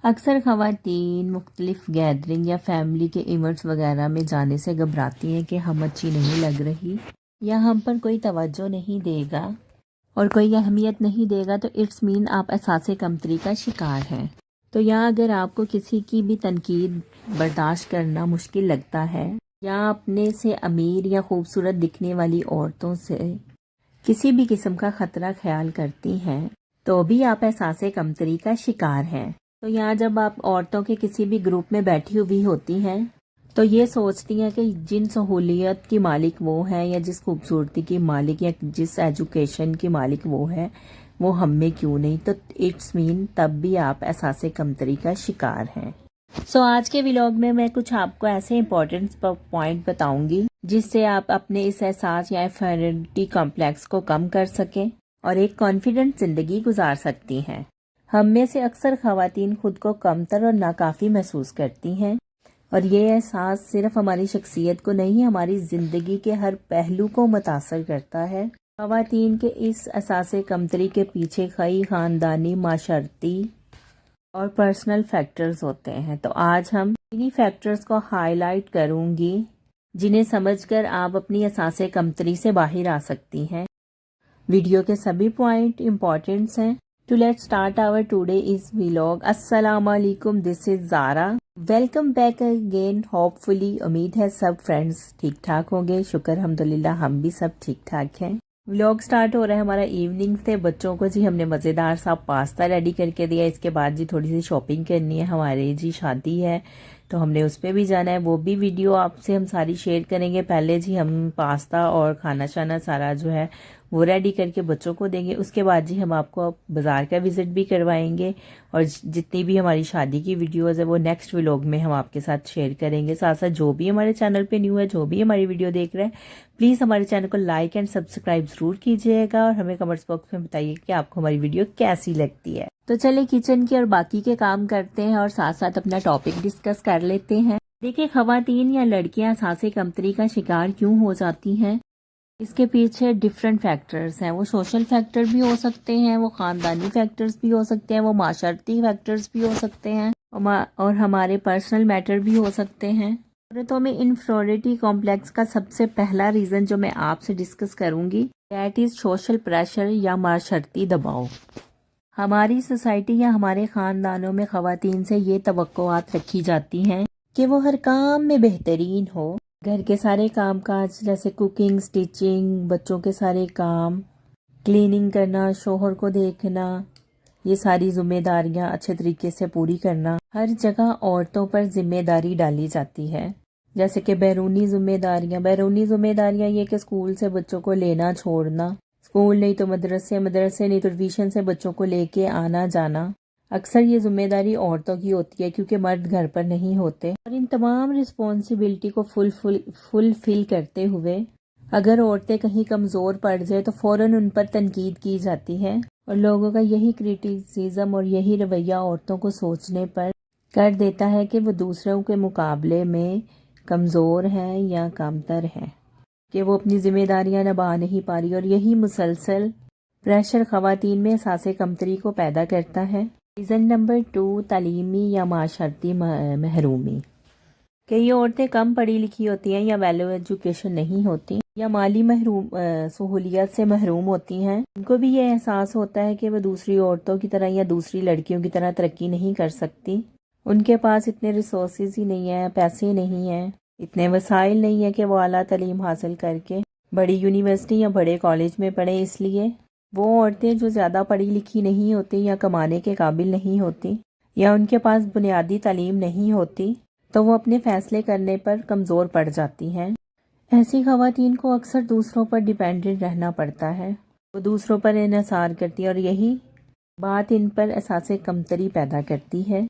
اکثر خواتین مختلف گیدرنگ یا فیملی کے ایونٹس وغیرہ میں جانے سے گھبراتی ہیں کہ ہم اچھی نہیں لگ رہی یا ہم پر کوئی توجہ نہیں دے گا اور کوئی اہمیت نہیں دے گا، تو اٹس مین آپ احساس کمتری کا شکار ہیں۔ تو یا اگر آپ کو کسی کی بھی تنقید برداشت کرنا مشکل لگتا ہے یا اپنے سے امیر یا خوبصورت دکھنے والی عورتوں سے کسی بھی قسم کا خطرہ خیال کرتی ہیں، تو بھی آپ احساس کمتری کا شکار ہیں۔ تو یہاں جب آپ عورتوں کے کسی بھی گروپ میں بیٹھی ہوئی ہوتی ہیں تو یہ سوچتی ہیں کہ جن سہولیت کی مالک وہ ہے یا جس خوبصورتی کی مالک یا جس ایجوکیشن کی مالک وہ ہے، وہ ہم میں کیوں نہیں، تو اٹس مین تب بھی آپ احساس کمتری کا شکار ہیں۔ آج کے ویلاگ میں کچھ آپ کو ایسے امپورٹنٹ پوائنٹ بتاؤں گی جس سے آپ اپنے اس احساس یا انفیریٹی کمپلیکس کو کم کر سکیں اور ایک کانفیڈنٹ زندگی گزار سکتی ہیں۔ ہم میں سے اکثر خواتین خود کو کمتر اور ناکافی محسوس کرتی ہیں، اور یہ احساس صرف ہماری شخصیت کو نہیں، ہماری زندگی کے ہر پہلو کو متاثر کرتا ہے۔ خواتین کے اس احساس کمتری کے پیچھے کئی خاندانی، معاشرتی اور پرسنل فیکٹرز ہوتے ہیں۔ تو آج ہم انہی فیکٹرز کو ہائی لائٹ کروں گی جنہیں سمجھ کر آپ اپنی احساس کمتری سے باہر آ سکتی ہیں۔ ویڈیو کے سبھی پوائنٹ امپورٹنٹس ہیں۔ To let's start our today's vlog. السلام علیکم، this is Zara. Welcome back again. Hopefully امید ہے سب فرینڈز ٹھیک ٹھاک ہوں گے۔ شکر الحمدللہ ہم بھی سب ٹھیک ٹھاک ہیں۔ ولاگ سٹارٹ ہو رہا ہے ہمارا ایوننگ سے۔ بچوں کو ہم نے مزیدار سا پاستا ریڈی کر کے دیا۔ اس کے بعد تھوڑی سی شاپنگ کرنی ہے، ہمارے شادی ہے تو ہم نے اس پہ بھی جانا ہے، وہ بھی ویڈیو آپ سے ہم ساری شیئر کریں گے۔ پہلے ہم پاستا اور کھانا شانا سارا ہے وہ ریڈی کر کے بچوں کو دیں گے۔ اس کے بعد ہم آپ کو بازار کا وزٹ بھی کروائیں گے، اور جتنی بھی ہماری شادی کی ویڈیوز ہے وہ نیکسٹ ولاگ میں ہم آپ کے ساتھ شیئر کریں گے۔ ساتھ ساتھ جو بھی ہمارے چینل پہ نیو ہے، جو بھی ہماری ویڈیو دیکھ رہے ہیں، پلیز ہمارے چینل کو لائک اینڈ سبسکرائب ضرور کیجیے گا، اور ہمیں کمنٹس باکس میں بتائیے کہ آپ کو ہماری ویڈیو کیسی لگتی ہے۔ تو چلے کچن کے اور باقی کے کام کرتے ہیں اور ساتھ ساتھ اپنا ٹاپک ڈسکس کر لیتے ہیں۔ دیکھیں، خواتین یا لڑکیاں احساس کمتری کا شکار کیوں ہو جاتی ہیں؟ اس کے پیچھے ڈفرینٹ فیکٹرز ہیں۔ وہ سوشل فیکٹر بھی ہو سکتے ہیں، وہ خاندانی فیکٹرز بھی ہو سکتے ہیں، وہ معاشرتی فیکٹرز بھی ہو سکتے ہیں، اور ہمارے پرسنل میٹر بھی ہو سکتے ہیں۔ عورتوں میں انفیریٹی کمپلیکس کا سب سے پہلا ریزن جو میں آپ سے ڈسکس کروں گی، دیٹ از سوشل پریشر یا معاشرتی دباؤ۔ ہماری سوسائٹی یا ہمارے خاندانوں میں خواتین سے یہ توقعات رکھی جاتی ہیں کہ وہ ہر کام میں بہترین ہو۔ گھر کے سارے کام کاج جیسے کوکنگ، سٹیچنگ، بچوں کے سارے کام، کلیننگ کرنا، شوہر کو دیکھنا، یہ ساری ذمہ داریاں اچھے طریقے سے پوری کرنا، ہر جگہ عورتوں پر ذمہ داری ڈالی جاتی ہے۔ جیسے کہ بیرونی ذمہ داریاں یہ کہ اسکول سے بچوں کو لینا چھوڑنا، اسکول نہیں تو مدرسے نہیں تو ٹیوشن سے بچوں کو لے کے آنا جانا، اکثر یہ ذمہ داری عورتوں کی ہوتی ہے کیونکہ مرد گھر پر نہیں ہوتے۔ اور ان تمام رسپانسبلٹی کو فل کرتے ہوئے اگر عورتیں کہیں کمزور پڑ جائے تو فوراً ان پر تنقید کی جاتی ہے، اور لوگوں کا یہی کریٹیسزم اور یہی رویہ عورتوں کو سوچنے پر کر دیتا ہے کہ وہ دوسروں کے مقابلے میں کمزور ہیں یا کمتر ہیں، کہ وہ اپنی ذمہ داریاں نبھا نہیں پا رہی، اور یہی مسلسل پریشر خواتین میں احساس کمتری کو پیدا کرتا ہے۔ ریزن نمبر 2، تعلیمی یا معاشرتی محرومی۔ کئی عورتیں کم پڑھی لکھی ہوتی ہیں یا ویلیو ایجوکیشن نہیں ہوتی، یا مالی سہولیات سے محروم ہوتی ہیں۔ ان کو بھی یہ احساس ہوتا ہے کہ وہ دوسری عورتوں کی طرح یا دوسری لڑکیوں کی طرح ترقی نہیں کر سکتی۔ ان کے پاس اتنے ریسورسز ہی نہیں ہیں، پیسے نہیں ہیں، اتنے وسائل نہیں ہیں کہ وہ اعلیٰ تعلیم حاصل کر کے بڑی یونیورسٹی یا بڑے کالج میں پڑھیں۔ اس لیے وہ عورتیں جو زیادہ پڑھی لکھی نہیں ہوتی یا کمانے کے قابل نہیں ہوتی یا ان کے پاس بنیادی تعلیم نہیں ہوتی، تو وہ اپنے فیصلے کرنے پر کمزور پڑ جاتی ہیں۔ ایسی خواتین کو اکثر دوسروں پر ڈیپینڈنٹ رہنا پڑتا ہے، وہ دوسروں پر انحصار کرتی ہے، اور یہی بات ان پر احساس کمتری پیدا کرتی ہے۔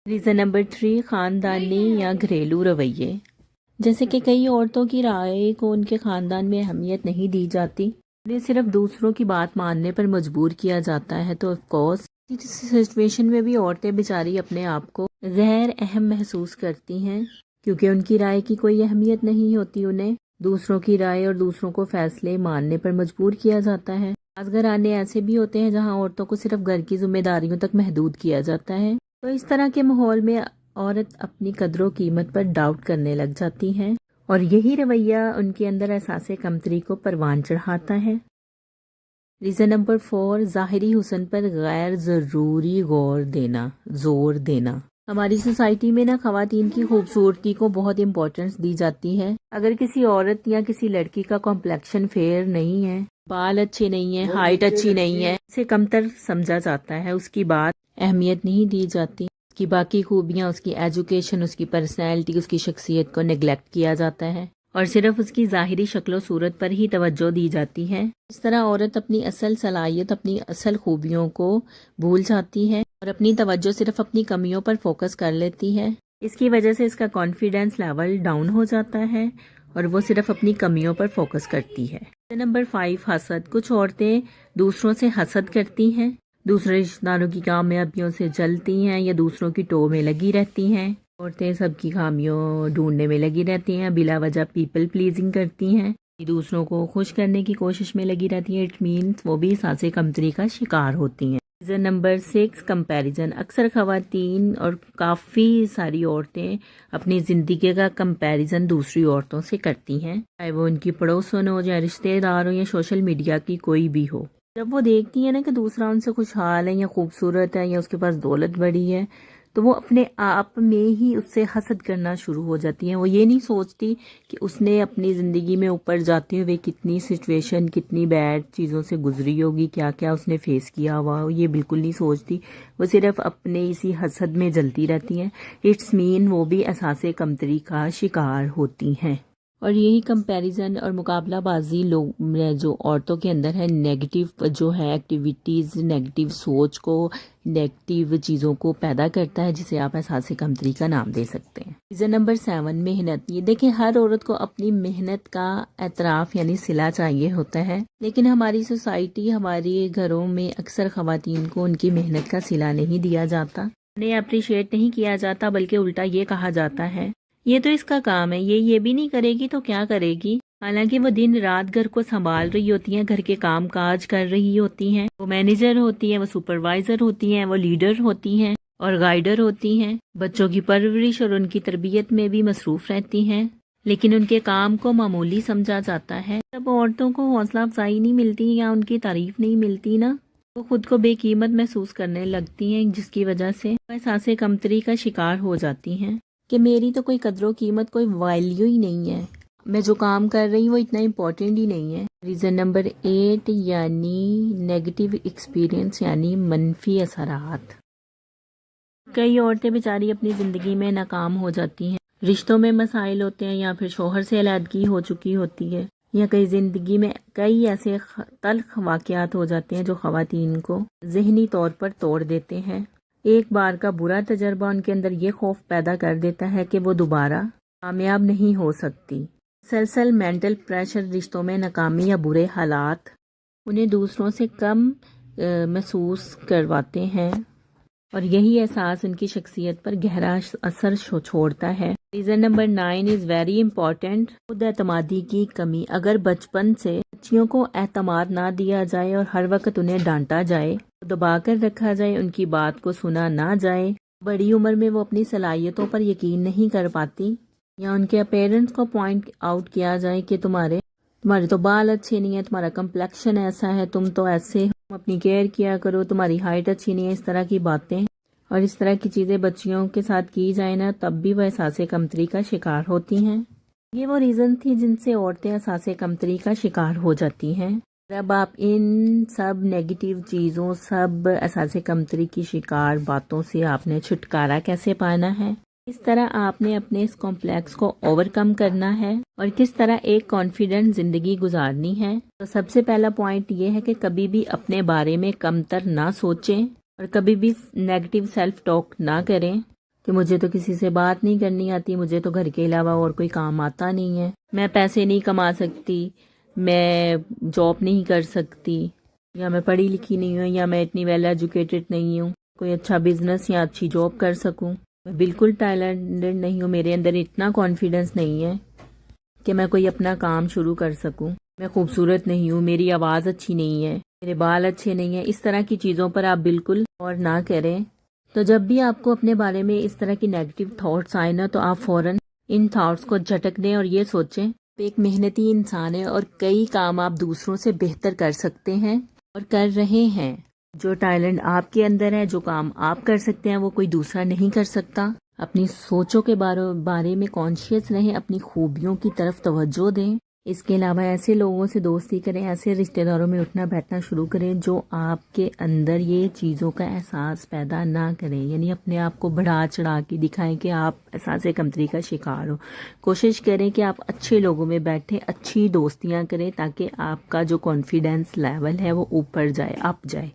ریزن نمبر 3، خاندانی یا گھریلو رویے۔ جیسے کہ کئی عورتوں کی رائے کو ان کے خاندان میں اہمیت نہیں دی جاتی، انہیں صرف دوسروں کی بات ماننے پر مجبور کیا جاتا ہے۔ تو آف کورس اس سچویشن میں بھی عورتیں بیچاری اپنے آپ کو غیر اہم محسوس کرتی ہیں، کیونکہ ان کی رائے کی کوئی اہمیت نہیں ہوتی، انہیں دوسروں کی رائے اور دوسروں کو فیصلے ماننے پر مجبور کیا جاتا ہے۔ بعض گھرانے ایسے بھی ہوتے ہیں جہاں عورتوں کو صرف گھر کی ذمہ داریوں تک محدود کیا جاتا ہے، تو اس طرح کے ماحول میں عورت اپنی قدر و قیمت پر ڈاؤٹ کرنے لگ جاتی ہیں، اور یہی رویہ ان کے اندر احساس کمتری کو پروان چڑھاتا ہے۔ ریزن نمبر 4، ظاہری حسن پر غیر ضروری زور دینا۔ ہماری سوسائٹی میں خواتین کی خوبصورتی کو بہت امپورٹنس دی جاتی ہے۔ اگر کسی عورت یا کسی لڑکی کا کمپلیکشن فیئر نہیں ہے، بال اچھے نہیں ہیں، ہائٹ اچھی نہیں ہے، اسے کمتر سمجھا جاتا ہے، اس کی بات اہمیت نہیں دی جاتی، اس کی باقی خوبیاں، اس کی ایجوکیشن، اس کی پرسنالٹی، اس کی شخصیت کو نیگلیکٹ کیا جاتا ہے، اور صرف اس کی ظاہری شکل و صورت پر ہی توجہ دی جاتی ہے۔ اس طرح عورت اپنی اصل صلاحیت، اپنی اصل خوبیوں کو بھول جاتی ہے اور اپنی توجہ صرف اپنی کمیوں پر فوکس کر لیتی ہے۔ اس کی وجہ سے اس کا کانفیڈنس لیول ڈاؤن ہو جاتا ہے اور وہ صرف اپنی کمیوں پر فوکس کرتی ہے۔ نمبر 5، حسد۔ کچھ عورتیں دوسروں سے حسد کرتی ہیں، دوسرے رشتہ داروں کی کامیابیوں سے جلتی ہیں یا دوسروں کی ٹو میں لگی رہتی ہیں۔ عورتیں سب کی خامیوں ڈھونڈنے میں لگی رہتی ہیں، بلا وجہ پیپل پلیزنگ کرتی ہیں، دوسروں کو خوش کرنے کی کوشش میں لگی رہتی ہیں۔ اٹ مینس وہ بھی احساس کمتری کا شکار ہوتی ہیں۔ Reason number 6، comparison. اکثر خواتین اور کافی ساری عورتیں اپنی زندگی کا کمپیریزن دوسری عورتوں سے کرتی ہیں، چاہے وہ ان کی پڑوسن ہو یا رشتہ دار ہو یا سوشل میڈیا کی کوئی بھی ہو۔ جب وہ دیکھتی ہیں کہ دوسرا ان سے خوشحال ہے یا خوبصورت ہے یا اس کے پاس دولت بڑی ہے، تو وہ اپنے آپ میں ہی اس سے حسد کرنا شروع ہو جاتی ہیں۔ وہ یہ نہیں سوچتی کہ اس نے اپنی زندگی میں اوپر جاتے ہوئے کتنی سچویشن، کتنی بیڈ چیزوں سے گزری ہوگی، کیا کیا اس نے فیس کیا ہوا، یہ بالکل نہیں سوچتی۔ وہ صرف اپنے اسی حسد میں جلتی رہتی ہیں۔ اٹس مین وہ بھی احساس کمتری کا شکار ہوتی ہیں۔ اور یہی کمپیریزن اور مقابلہ بازی جو عورتوں کے اندر ہے، نیگیٹو جو ہے ایکٹیویٹیز، نیگیٹو سوچ کو، نیگیٹو چیزوں کو پیدا کرتا ہے، جسے آپ احساس کمتری کا نام دے سکتے ہیں۔ ریزن نمبر 7، محنت۔ یہ دیکھیں، ہر عورت کو اپنی محنت کا اعتراف یعنی صلہ چاہیے ہوتا ہے، لیکن ہماری سوسائٹی، ہمارے گھروں میں اکثر خواتین کو ان کی محنت کا صلہ نہیں دیا جاتا، انہیں اپریشیٹ نہیں کیا جاتا، بلکہ الٹا یہ کہا جاتا ہے یہ تو اس کا کام ہے، یہ بھی نہیں کرے گی تو کیا کرے گی۔ حالانکہ وہ دن رات گھر کو سنبھال رہی ہوتی ہیں، گھر کے کام کاج کر رہی ہوتی ہیں، وہ مینیجر ہوتی ہیں، وہ سپروائزر ہوتی ہیں، وہ لیڈر ہوتی ہیں اور گائیڈر ہوتی ہیں، بچوں کی پرورش اور ان کی تربیت میں بھی مصروف رہتی ہیں، لیکن ان کے کام کو معمولی سمجھا جاتا ہے۔ جب عورتوں کو حوصلہ افزائی نہیں ملتی یا ان کی تعریف نہیں ملتی نا، وہ خود کو بے قیمت محسوس کرنے لگتی ہیں، جس کی وجہ سے وہ احساس کمتری کا شکار ہو جاتی ہیں کہ میری تو کوئی قدر و قیمت، کوئی ویلیو ہی نہیں ہے، میں جو کام کر رہی ہوں وہ اتنا امپورٹنٹ ہی نہیں ہے۔ ریزن نمبر 8، یعنی نیگیٹو ایکسپیرینس، یعنی منفی اثرات۔ کئی عورتیں بیچاری اپنی زندگی میں ناکام ہو جاتی ہیں، رشتوں میں مسائل ہوتے ہیں، یا پھر شوہر سے علیحدگی ہو چکی ہوتی ہے، یا کئی زندگی میں کئی ایسے تلخ واقعات ہو جاتے ہیں جو خواتین کو ذہنی طور پر توڑ دیتے ہیں۔ ایک بار کا برا تجربہ ان کے اندر یہ خوف پیدا کر دیتا ہے کہ وہ دوبارہ کامیاب نہیں ہو سکتی۔ مسلسل مینٹل پریشر، رشتوں میں ناکامی یا برے حالات انہیں دوسروں سے کم محسوس کرواتے ہیں، اور یہی احساس ان کی شخصیت پر گہرا اثر چھوڑتا ہے۔ Reason number 9 is very important, خود اعتمادی کی کمی۔ اگر بچپن سے بچیوں کو اعتماد نہ دیا جائے اور ہر وقت انہیں ڈانٹا جائے، دبا کر رکھا جائے، ان کی بات کو سنا نہ جائے، بڑی عمر میں وہ اپنی صلاحیتوں پر یقین نہیں کر پاتی، یا ان کے پیرنٹس کو پوائنٹ آؤٹ کیا جائے کہ تمہارے تو بال اچھے نہیں ہیں، تمہارا کمپلیکشن ایسا ہے، تم تو ایسے ہو، اپنی کیئر کیا کرو، تمہاری ہائٹ اچھی نہیں ہے، اس طرح کی باتیں اور اس طرح کی چیزیں بچیوں کے ساتھ کی جائیں نا، تب بھی وہ احساس کمتری کا شکار ہوتی ہیں۔ یہ وہ ریزن تھی جن سے عورتیں احساس کمتری کا شکار ہو جاتی ہیں۔ اب آپ ان سب نیگیٹو چیزوں، سب احساس کمتری کی شکار باتوں سے آپ نے چھٹکارا کیسے پانا ہے، کس طرح آپ نے اپنے اس کمپلیکس کو اوور کم کرنا ہے، اور کس طرح ایک کانفیڈنٹ زندگی گزارنی ہے، تو سب سے پہلا پوائنٹ یہ ہے کہ کبھی بھی اپنے بارے میں کمتر نہ سوچیں، اور کبھی بھی نیگیٹو سیلف ٹاک نہ کریں کہ مجھے تو کسی سے بات نہیں کرنی آتی، مجھے تو گھر کے علاوہ اور کوئی کام آتا نہیں ہے، میں پیسے نہیں کما سکتی، میں جاب نہیں کر سکتی، یا میں پڑھی لکھی نہیں ہوں، یا میں اتنی ویل ایجوکیٹڈ نہیں ہوں کوئی اچھا بزنس یا اچھی جاب کر سکوں، میں بالکل ٹیلنٹڈ نہیں ہوں، میرے اندر اتنا کانفیڈنس نہیں ہے کہ میں کوئی اپنا کام شروع کر سکوں، میں خوبصورت نہیں ہوں، میری آواز اچھی نہیں ہے، میرے بال اچھے نہیں ہیں۔ اس طرح کی چیزوں پر آپ بالکل اور نہ کریں، تو جب بھی آپ کو اپنے بارے میں اس طرح کی نیگیٹو تھاٹس آئے نا، تو آپ فوراً ان تھاٹس کو جھٹک دیں اور یہ سوچیں ایک محنتی انسان ہے اور کئی کام آپ دوسروں سے بہتر کر سکتے ہیں اور کر رہے ہیں. جو ٹیلنٹ آپ کے اندر ہے، جو کام آپ کر سکتے ہیں، وہ کوئی دوسرا نہیں کر سکتا. اپنی سوچوں کے بارے میں کانشیس رہیں، اپنی خوبیوں کی طرف توجہ دیں. اس کے علاوہ ایسے لوگوں سے دوستی کریں، ایسے رشتہ داروں میں اٹھنا بیٹھنا شروع کریں جو آپ کے اندر یہ چیزوں کا احساس پیدا نہ کریں، یعنی اپنے آپ کو بڑھا چڑھا کے دکھائیں کہ آپ احساس کمتری کا شکار ہو. کوشش کریں کہ آپ اچھے لوگوں میں بیٹھیں، اچھی دوستیاں کریں تاکہ آپ کا جو کانفیڈنس لیول ہے وہ اوپر جائے، اپ جائے.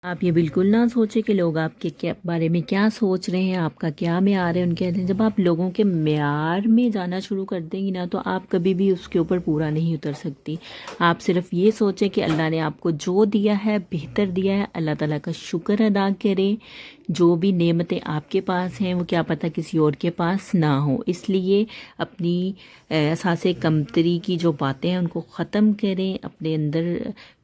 آپ یہ بالکل نہ سوچیں کہ لوگ آپ کے بارے میں کیا سوچ رہے ہیں، آپ کا کیا معیار ہے ان کے. جب آپ لوگوں کے معیار میں جانا شروع کر دیں گی نا، تو آپ کبھی بھی اس کے اوپر پورا نہیں اتر سکتی. آپ صرف یہ سوچیں کہ اللہ نے آپ کو جو دیا ہے بہتر دیا ہے، اللہ تعالیٰ کا شکر ادا کریں. جو بھی نعمتیں آپ کے پاس ہیں وہ کیا پتہ کسی اور کے پاس نہ ہوں. اس لیے اپنی احساس کمتری کی جو باتیں ہیں ان کو ختم کریں، اپنے اندر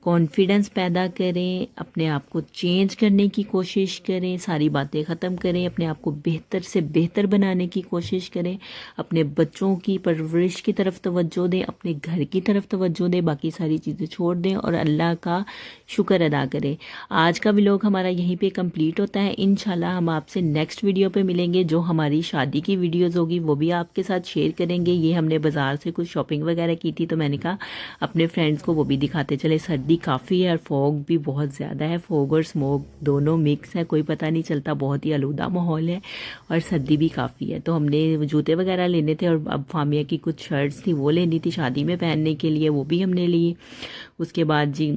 کانفیڈنس پیدا کریں، اپنے آپ کو چینج کرنے کی کوشش کریں، ساری باتیں ختم کریں، اپنے آپ کو بہتر سے بہتر بنانے کی کوشش کریں. اپنے بچوں کی پرورش کی طرف توجہ دیں، اپنے گھر کی طرف توجہ دیں، باقی ساری چیزیں چھوڑ دیں اور اللہ کا شکر ادا کریں. آج کا ولاگ ہمارا یہیں پہ کمپلیٹ ہوتا ہے. انشاءاللہ ہم آپ سے نیکسٹ ویڈیو پہ ملیں گے. جو ہماری شادی کی ویڈیوز ہوگی وہ بھی آپ کے ساتھ شیئر کریں گے. یہ ہم نے بازار سے کچھ شاپنگ وغیرہ کی تھی تو میں نے کہا اپنے فرینڈز کو وہ بھی دکھاتے چلے. سردی کافی ہے اور فوگ بھی بہت زیادہ ہے، فوگ اور اسموگ دونوں مکس ہے، کوئی پتہ نہیں چلتا، بہت ہی آلودہ ماحول ہے اور سردی بھی کافی ہے. تو ہم نے جوتے وغیرہ لینے تھے اور اب فامیہ کی کچھ شرٹس تھی وہ لینی تھی شادی میں پہننے کے لیے، وہ بھی ہم نے لی. اس کے بعد جی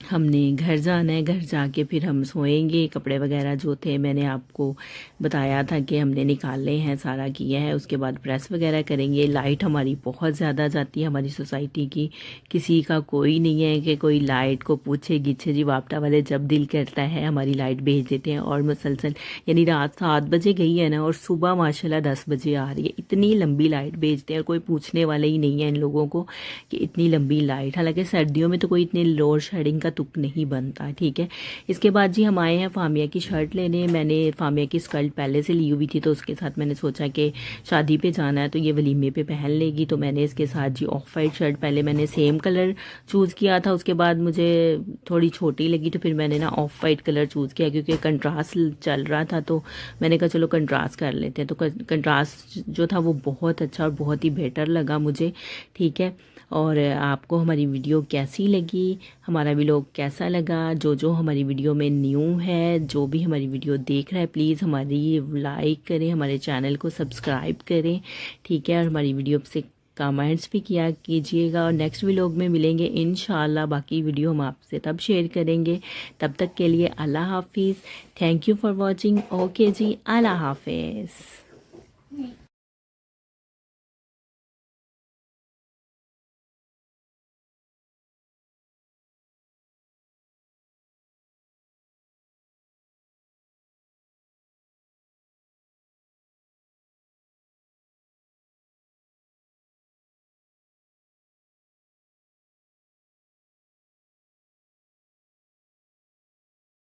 ہم نے گھر جانا ہے، گھر جا کے پھر ہم سوئیں گے. کپڑے وغیرہ جو تھے میں نے آپ کو بتایا تھا کہ ہم نے نکالے ہیں، سارا کیا ہے. اس کے بعد پریس وغیرہ کریں گے. لائٹ ہماری بہت زیادہ جاتی ہے ہماری سوسائٹی کی، کسی کا کوئی نہیں ہے کہ کوئی لائٹ کو پوچھے گچھے. جی واپٹا والے جب دل کرتا ہے ہماری لائٹ بھیج دیتے ہیں اور مسلسل، یعنی رات 7 بجے گئی ہے نا اور صبح ماشاءاللہ 10 بجے آ رہی ہے. اتنی لمبی لائٹ بھیجتے ہیں اور کوئی پوچھنے والا ہی نہیں ہے ان لوگوں کو کہ اتنی لمبی لائٹ. حالانکہ سردیوں میں تو کوئی اتنی لوڈ شیڈنگ کا تک نہیں بنتا. ٹھیک ہے. اس کے بعد جی ہم آئے ہیں فامیہ کی شرٹ لینے. میں نے فامیہ کی اسکرٹ پہلے سے لی ہوئی تھی تو اس کے ساتھ میں نے سوچا کہ شادی پہ جانا ہے تو یہ ولیمے پہ پہن لے گی، تو میں نے اس کے ساتھ جی آف وائٹ شرٹ، پہلے میں نے سیم کلر چوز کیا تھا، اس کے بعد مجھے تھوڑی چھوٹی لگی تو پھر میں نے نا آف وائٹ کلر چوز کیا کیونکہ کنٹراسٹ چل رہا تھا. تو میں نے کہا چلو کنٹراسٹ کر لیتے ہیں. تو کنٹراسٹ جو تھا وہ بہت اچھا اور بہت ہی بیٹر لگا مجھے. ٹھیک ہے. اور آپ کو ہماری ویڈیو کیسی لگی، ہمارا ولاگ کیسا لگا؟ جو ہماری ویڈیو میں نیو ہے، جو بھی ہماری ویڈیو دیکھ رہا ہے پلیز ہماری لائک کریں، ہمارے چینل کو سبسکرائب کریں. ٹھیک ہے. اور ہماری ویڈیو سے کامنٹس بھی کیا کیجیے گا. اور نیکسٹ ولاگ میں ملیں گے انشاءاللہ. باقی ویڈیو ہم آپ سے تب شیئر کریں گے. تب تک کے لیے اللہ حافظ. Thank you for watching. Okay جی، اللہ حافظ.